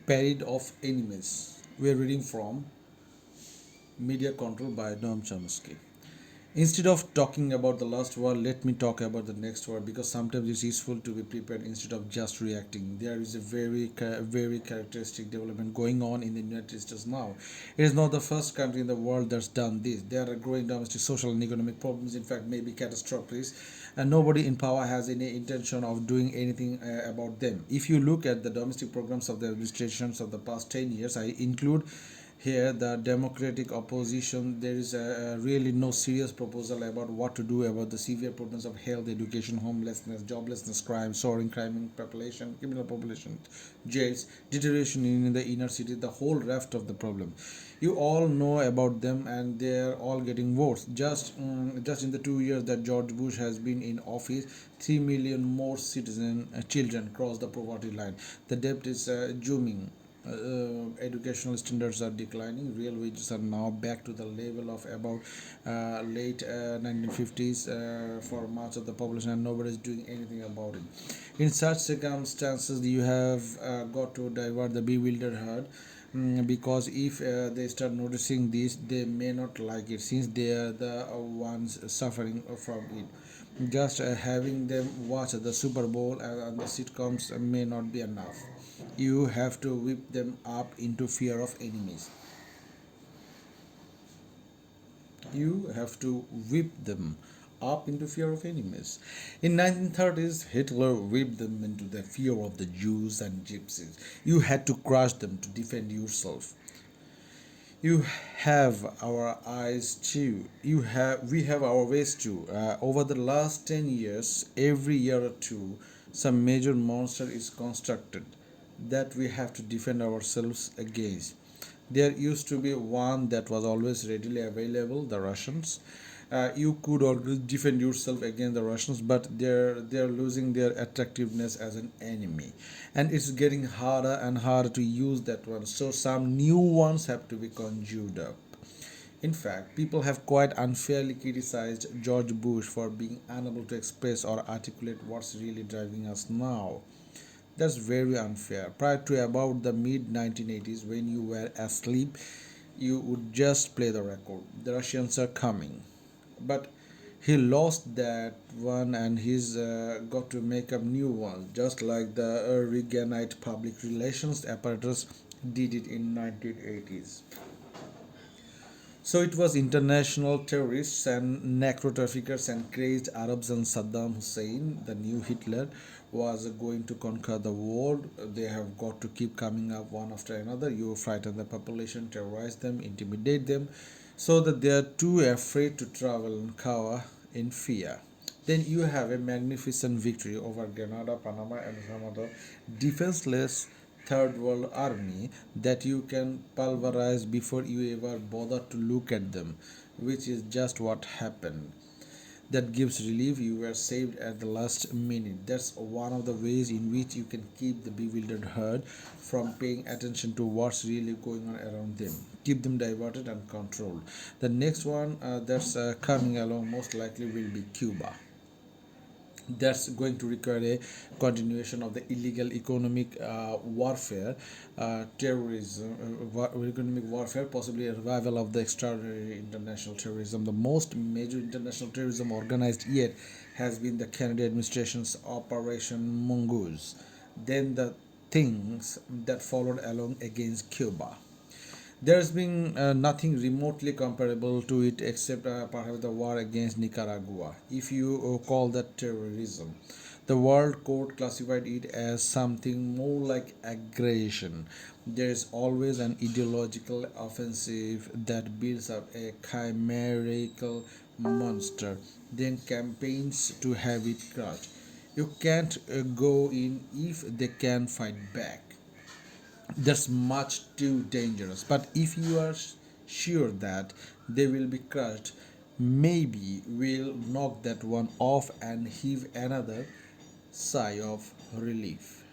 Parade of Enemies. We are reading from Media Control by Noam Chomsky. Instead of talking about the last war, let me talk about the next war because sometimes it's useful to be prepared instead of just reacting. There is a very characteristic development going on in the United States now. It is not the first country in the world that's done this. There are growing domestic, social, and economic problems, in fact, maybe catastrophes, and nobody in power has any intention of doing anything about them. If you look at the domestic programs of the administrations of the past 10 years, I include here the democratic opposition, there is really no serious proposal about what to do about the severe problems of health, education, homelessness, joblessness, crime, soaring crime population, criminal population, jails, deterioration in the inner city, the whole raft of the problem. You all know about them, and they are all getting worse. Just in the 2 years that George Bush has been in office, 3 million more citizen children cross the poverty line. The debt is zooming. Educational standards are declining. Real wages are now back to the level of about late 1950s for much of the population, and nobody is doing anything about it. In such circumstances, you have got to divert the bewildered herd. Because if they start noticing this, they may not like it since they are the ones suffering from it. Just having them watch the Super Bowl and the sitcoms may not be enough. You have to whip them up into fear of enemies. You have to whip them up into fear of enemies. In 1930s, Hitler whipped them into the fear of the Jews and Gypsies. You had to crush them to defend yourself. You have our eyes too. We have our ways too. Over the last 10 years, every year or two, some major monster is constructed that we have to defend ourselves against. There used to be one that was always readily available, the Russians. You could always defend yourself against the Russians, but they're losing their attractiveness as an enemy, and it's getting harder and harder to use that one. So some new ones have to be conjured up. In fact, people have quite unfairly criticized George Bush for being unable to express or articulate what's really driving us now. That's very unfair. Prior to about the mid 1980s, when you were asleep, you would just play the record. The Russians are coming. But he lost that one, and he's got to make up new ones, just like the Reaganite public relations apparatus did it in 1980s. So it was international terrorists and narco traffickers and crazed Arabs and Saddam Hussein, the new Hitler, was going to conquer the world. They have got to keep coming up one after another. You frighten the population, terrorize them, intimidate them, so that they are too afraid to travel and cower in fear. Then you have a magnificent victory over Grenada, Panama, and some other defenseless third world army that you can pulverize before you ever bother to look at them, which is just what happened. That gives relief. You were saved at the last minute. That's one of the ways in which you can keep the bewildered herd from paying attention to what's really going on around them. Keep them diverted and controlled. The next one that's coming along most likely will be Cuba. That's going to require a continuation of the illegal economic warfare, terrorism, economic warfare, possibly a revival of the extraordinary international terrorism. The most major international terrorism organized yet has been the Kennedy administration's Operation Mongoose. Then the things that followed along against Cuba. There's been nothing remotely comparable to it except perhaps the war against Nicaragua, if you call that terrorism. The World Court classified it as something more like aggression. There is always an ideological offensive that builds up a chimerical monster, then campaigns to have it crushed. You can't go in if they can fight back. That's much too dangerous. But if you are sure that they will be crushed, maybe we'll knock that one off and heave another sigh of relief.